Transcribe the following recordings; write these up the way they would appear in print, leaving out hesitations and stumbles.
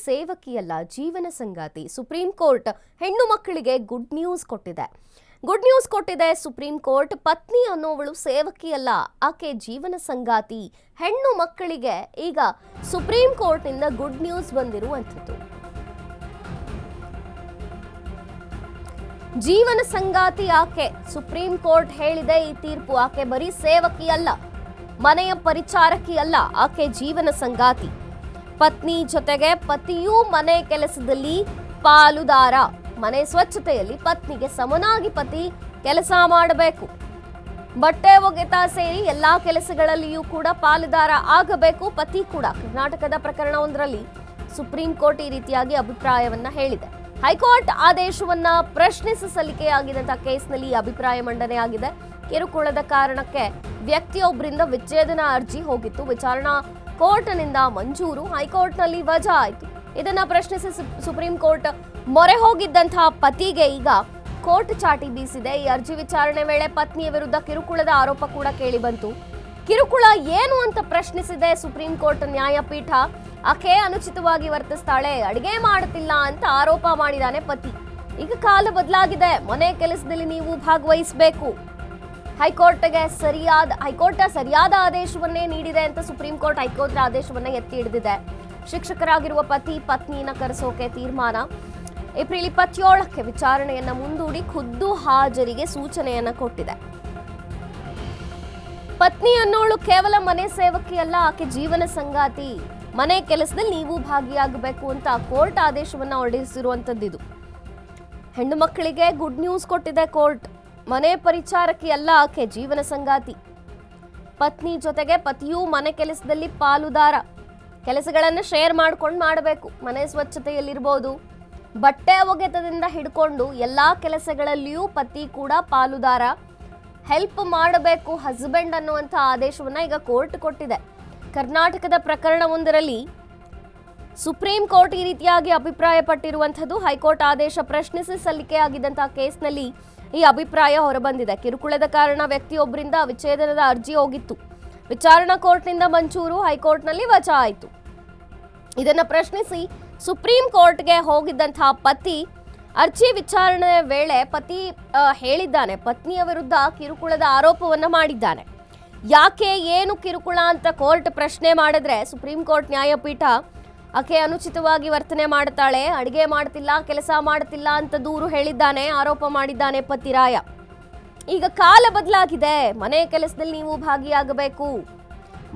ಸೇವಕಿಯಲ್ಲ, ಜೀವನ ಸಂಗಾತಿ. Supreme court ಹೆಣ್ಣು ಮಕ್ಕಳಿಗೆ ಗುಡ್ ನ್ಯೂಸ್ ಕೊಟ್ಟಿದೆ. ಸುಪ್ರೀಂ ಕೋರ್ಟ್ ಪತ್ನಿ ಅನ್ನೋವಳು ಸೇವಕಿಯಲ್ಲ, ಆಕೆ ಜೀವನ ಸಂಗಾತಿ. ಹೆಣ್ಣು ಮಕ್ಕಳಿಗೆ ಈಗ ಸುಪ್ರೀಂ ಕೋರ್ಟ್ನಿಂದ ಗುಡ್ ನ್ಯೂಸ್ ಬಂದಿರುವಂಥದ್ದು. ಜೀವನ ಸಂಗಾತಿ ಆಕೆ. ಸುಪ್ರೀಂ ಕೋರ್ಟ್ ಹೇಳಿದೆ ಈ ತೀರ್ಪು. ಆಕೆ ಬರೀ ಸೇವಕಿ ಅಲ್ಲ, ಮನೆಯ ಪರಿಚಾರಕಿ ಅಲ್ಲ, ಆಕೆ ಜೀವನ ಸಂಗಾತಿ. ಪತ್ನಿ ಜೊತೆಗೆ ಪತಿಯೂ ಮನೆ ಕೆಲಸದಲ್ಲಿ ಪಾಲುದಾರ. ಮನೆ ಸ್ವಚ್ಛತೆಯಲ್ಲಿ ಪತ್ನಿಗೆ ಸಮನಾಗಿ ಪತಿ ಕೆಲಸ ಮಾಡಬೇಕು. ಬಟ್ಟೆ ಒಗೆತ ಸೇರಿ ಎಲ್ಲಾ ಕೆಲಸಗಳಲ್ಲಿಯೂ ಕೂಡ ಪಾಲುದಾರ ಆಗಬೇಕು ಪತಿ ಕೂಡ. ಕರ್ನಾಟಕದ ಪ್ರಕರಣವೊಂದರಲ್ಲಿ ಸುಪ್ರೀಂ ಕೋರ್ಟ್ ಈ ರೀತಿಯಾಗಿ ಅಭಿಪ್ರಾಯವನ್ನ ಹೇಳಿದೆ. ಹೈಕೋರ್ಟ್ ಆದೇಶವನ್ನ ಪ್ರಶ್ನಿಸಿ ಸಲ್ಲಿಕೆಯಾಗಿದ್ದಂತಹ ಕೇಸ್ನಲ್ಲಿ ಅಭಿಪ್ರಾಯ ಮಂಡನೆ ಆಗಿದೆ. ಕಿರುಕುಳದ ಕಾರಣಕ್ಕೆ ವ್ಯಕ್ತಿಯೊಬ್ಬರಿಂದ ವಿಚ್ಛೇದನ ಅರ್ಜಿ ಹೋಗಿತ್ತು. ವಿಚಾರಣಾ ಕೋರ್ಟ್ನಿಂದ ಮಂಜೂರು, ಹೈಕೋರ್ಟ್ನಲ್ಲಿ ವಜಾ ಆಯಿತು. ಇದನ್ನ ಪ್ರಶ್ನಿಸಿ ಸುಪ್ರೀಂ ಕೋರ್ಟ್ ಮೊರೆ ಹೋಗಿದ್ದಂತಹ ಪತಿಗೆ ಈಗ ಕೋರ್ಟ್ ಚಾಟಿ ಬೀಸಿದೆ. ಈ ಅರ್ಜಿ ವಿಚಾರಣೆ ವೇಳೆ ಪತ್ನಿಯ ವಿರುದ್ಧ ಕಿರುಕುಳದ ಆರೋಪ ಕೂಡ ಕೇಳಿ ಬಂತು. ಕಿರುಕುಳ ಏನು ಅಂತ ಪ್ರಶ್ನಿಸಿದೆ ಸುಪ್ರೀಂ ಕೋರ್ಟ್ ನ್ಯಾಯಪೀಠ. ಆಕೆ ಅನುಚಿತವಾಗಿ ವರ್ತಿಸ್ತಾಳೆ, ಅಡಿಗೆ ಮಾಡುತ್ತಿಲ್ಲ ಅಂತ ಆರೋಪ ಮಾಡಿದಾನೆ ಪತಿ. ಈಗ ಕಾಲ ಬದಲಾಗಿದೆ, ಮನೆ ಕೆಲಸದಲ್ಲಿ ನೀವು ಭಾಗವಹಿಸಬೇಕು. ಹೈಕೋರ್ಟ್ ಸರಿಯಾದ ಆದೇಶವನ್ನೇ ನೀಡಿದೆ ಅಂತ ಸುಪ್ರೀಂ ಕೋರ್ಟ್ ಹೈಕೋರ್ಟ್ ಆದೇಶವನ್ನ ಎತ್ತಿ ಹಿಡಿದಿದೆ. ಶಿಕ್ಷಕರಾಗಿರುವ ಪತ್ನಿಯನ್ನ ಕರೆಸೋಕೆ ತೀರ್ಮಾನ. ಏಪ್ರಿಲ್ 27ಕ್ಕೆ ವಿಚಾರಣೆಯನ್ನ ಮುಂದೂಡಿ ಖುದ್ದು ಹಾಜರಿಗೆ ಸೂಚನೆಯನ್ನ ಕೊಟ್ಟಿದೆ. ಪತ್ನಿ ಅನ್ನೋಳು ಕೇವಲ ಮನೆ ಸೇವಕಿ ಅಲ್ಲ, ಆಕೆ ಜೀವನ ಸಂಗಾತಿ. ಮನೆ ಕೆಲಸದಲ್ಲಿ ನೀವು ಭಾಗಿಯಾಗಬೇಕು ಅಂತ ಕೋರ್ಟ್ ಆದೇಶವನ್ನ ಹೊರಡಿಸಿರುವಂತದ್ದು. ಹೆಣ್ಣು ಮಕ್ಕಳಿಗೆ ಗುಡ್ ನ್ಯೂಸ್ ಕೊಟ್ಟಿದೆ ಕೋರ್ಟ್. ಮನೆ ಪರಿಚಾರಕಿ ಅಲ್ಲ, ಆಕೆ ಜೀವನ ಸಂಗಾತಿ. ಪತ್ನಿ ಜೊತೆಗೆ ಪತಿಯೂ ಮನೆ ಕೆಲಸದಲ್ಲಿ ಪಾಲುದಾರ. ಕೆಲಸಗಳನ್ನು ಶೇರ್ ಮಾಡ್ಕೊಂಡು ಮಾಡಬೇಕು. ಮನೆ ಸ್ವಚ್ಛತೆಯಲ್ಲಿರ್ಬೋದು, ಬಟ್ಟೆ ಒಗೆತದಿಂದ ಹಿಡ್ಕೊಂಡು ಎಲ್ಲಾ ಕೆಲಸಗಳಲ್ಲಿಯೂ ಪತಿ ಕೂಡ ಪಾಲುದಾರ. ಹೆಲ್ಪ್ ಮಾಡಬೇಕು ಹಸ್ಬೆಂಡ್ ಅನ್ನುವಂಥ ಆದೇಶವನ್ನ ಈಗ ಕೋರ್ಟ್ ಕೊಟ್ಟಿದೆ. ಕರ್ನಾಟಕದ ಪ್ರಕರಣವೊಂದರಲ್ಲಿ ಸುಪ್ರೀಂ ಕೋರ್ಟ್ ಈ ರೀತಿಯಾಗಿ ಅಭಿಪ್ರಾಯ ಪಟ್ಟಿರುವಂಥದ್ದು. ಹೈಕೋರ್ಟ್ ಆದೇಶ ಪ್ರಶ್ನಿಸಿ ಸಲ್ಲಿಕೆಯಾಗಿದ್ದಂತಹ ಕೇಸ್ನಲ್ಲಿ ಈ ಅಭಿಪ್ರಾಯ ಹೊರಬಂದಿದೆ. ಕಿರುಕುಳದ ಕಾರಣ ವ್ಯಕ್ತಿಯೊಬ್ಬರಿಂದ ವಿಚ್ಛೇದನದ ಅರ್ಜಿ ಹೋಗಿತ್ತು. ವಿಚಾರಣಾ ಕೋರ್ಟ್ನಿಂದ ಮಂಜೂರು, ಹೈಕೋರ್ಟ್ನಲ್ಲಿ ವಜಾ ಆಯಿತು. ಇದನ್ನ ಪ್ರಶ್ನಿಸಿ ಸುಪ್ರೀಂ ಕೋರ್ಟ್ಗೆ ಹೋಗಿದ್ದಂತಹ ಪತಿ ಅರ್ಜಿ ವಿಚಾರಣೆ ವೇಳೆ ಪತಿ ಹೇಳಿದ್ದಾನೆ, ಪತ್ನಿಯ ವಿರುದ್ಧ ಕಿರುಕುಳದ ಆರೋಪವನ್ನ ಮಾಡಿದ್ದಾನೆ. ಯಾಕೆ, ಏನು ಕಿರುಕುಳ ಅಂತ ಕೋರ್ಟ್ ಪ್ರಶ್ನೆ ಮಾಡಿದ್ರೆ ಸುಪ್ರೀಂ ಕೋರ್ಟ್ ನ್ಯಾಯಪೀಠ ಆಕೆ ಅನುಚಿತವಾಗಿ ವರ್ತನೆ ಮಾಡುತ್ತಾಳೆ, ಅಡಿಗೆ ಮಾಡ್ತಿಲ್ಲ, ಕೆಲಸ ಮಾಡ್ತಿಲ್ಲ ಅಂತ ದೂರು ಹೇಳಿದ್ದಾನೆ, ಆರೋಪ ಮಾಡಿದ್ದಾನೆ ಪತಿರಾಯ. ಈಗ ಕಾಲ ಬದಲಾಗಿದೆ, ಮನೆ ಕೆಲಸದಲ್ಲಿ ನೀವು ಭಾಗಿಯಾಗಬೇಕು.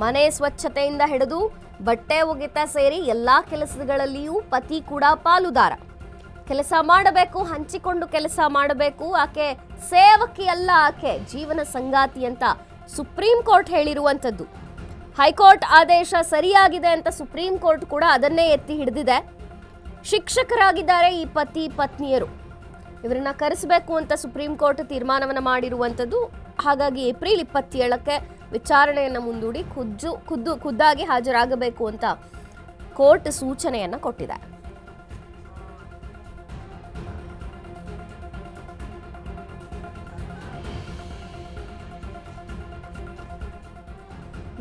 ಮನೆ ಸ್ವಚ್ಛತೆಯಿಂದ ಹಿಡಿದು ಬಟ್ಟೆ ಒಗೆತ ಸೇರಿ ಎಲ್ಲಾ ಕೆಲಸಗಳಲ್ಲಿಯೂ ಪತಿ ಕೂಡ ಪಾಲುದಾರ. ಕೆಲಸ ಮಾಡಬೇಕು, ಹಂಚಿಕೊಂಡು ಕೆಲಸ ಮಾಡಬೇಕು. ಆಕೆ ಸೇವಕಿ ಅಲ್ಲ, ಆಕೆ ಜೀವನ ಸಂಗಾತಿ ಅಂತ ಸುಪ್ರೀಂ ಕೋರ್ಟ್ ಹೇಳಿರುವಂಥದ್ದು. ಹೈಕೋರ್ಟ್ ಆದೇಶ ಸರಿಯಾಗಿದೆ ಅಂತ ಸುಪ್ರೀಂ ಕೋರ್ಟ್ ಕೂಡ ಅದನ್ನೇ ಎತ್ತಿ ಹಿಡಿದಿದೆ. ಶಿಕ್ಷಕರಾಗಿದ್ದಾರೆ ಈ ಪತ್ನಿಯರು. ಇವರನ್ನ ಕರೆಸಬೇಕು ಅಂತ ಸುಪ್ರೀಂ ಕೋರ್ಟ್ ತೀರ್ಮಾನವನ್ನು ಮಾಡಿರುವಂಥದ್ದು. ಹಾಗಾಗಿ ಏಪ್ರಿಲ್ 27ಕ್ಕೆ ವಿಚಾರಣೆಯನ್ನು ಮುಂದೂಡಿ ಖುದ್ದಾಗಿ ಹಾಜರಾಗಬೇಕು ಅಂತ ಕೋರ್ಟ್ ಸೂಚನೆಯನ್ನ ಕೊಟ್ಟಿದೆ.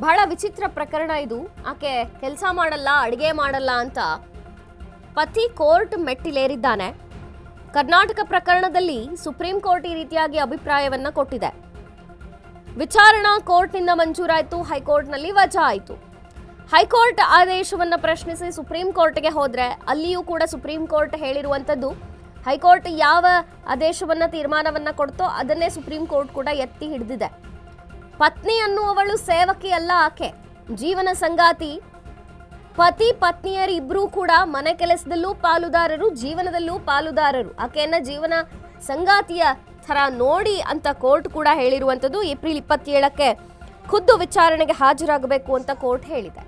ಬಹಳ ವಿಚಿತ್ರ ಪ್ರಕರಣ ಇದು. ಆಕೆ ಕೆಲಸ ಮಾಡಲ್ಲ, ಅಡಿಗೆ ಮಾಡಲ್ಲ ಅಂತ ಪತಿ ಕೋರ್ಟ್ ಮೆಟ್ಟಿಲೇರಿದ್ದಾನೆ. ಕರ್ನಾಟಕ ಪ್ರಕರಣದಲ್ಲಿ ಸುಪ್ರೀಂ ಕೋರ್ಟ್ ಈ ರೀತಿಯಾಗಿ ಅಭಿಪ್ರಾಯವನ್ನ ಕೊಟ್ಟಿದೆ. ವಿಚಾರಣಾ ಕೋರ್ಟ್ನಿಂದ ಮಂಜೂರಾಯಿತು, ಹೈಕೋರ್ಟ್ನಲ್ಲಿ ವಜಾ ಆಯಿತು. ಹೈಕೋರ್ಟ್ ಆದೇಶವನ್ನ ಪ್ರಶ್ನಿಸಿ ಸುಪ್ರೀಂ ಕೋರ್ಟ್ಗೆ ಹೋದ್ರೆ ಅಲ್ಲಿಯೂ ಕೂಡ ಸುಪ್ರೀಂ ಕೋರ್ಟ್ ಹೇಳಿರುವಂಥದ್ದು, ಹೈಕೋರ್ಟ್ ಯಾವ ಆದೇಶವನ್ನ ತೀರ್ಮಾನವನ್ನ ಕೊಡ್ತೋ ಅದನ್ನೇ ಸುಪ್ರೀಂ ಕೋರ್ಟ್ ಕೂಡ ಎತ್ತಿ ಹಿಡಿದಿದೆ. ಪತ್ನಿ ಅನ್ನುವವಳು ಸೇವಕಿ ಅಲ್ಲ, ಆಕೆ ಜೀವನ ಸಂಗಾತಿ. ಪತ್ನಿಯರಿಬ್ಬರೂ ಕೂಡ ಮನೆ ಕೆಲಸದಲ್ಲೂ ಪಾಲುದಾರರು, ಜೀವನದಲ್ಲೂ ಪಾಲುದಾರರು. ಆಕೆಯನ್ನ ಜೀವನ ಸಂಗಾತಿಯ ಥರ ನೋಡಿ ಅಂತ ಕೋರ್ಟ್ ಕೂಡ ಹೇಳಿರುವಂಥದ್ದು. ಏಪ್ರಿಲ್ 27ಕ್ಕೆ ಖುದ್ದು ವಿಚಾರಣೆಗೆ ಹಾಜರಾಗಬೇಕು ಅಂತ ಕೋರ್ಟ್ ಹೇಳಿದೆ.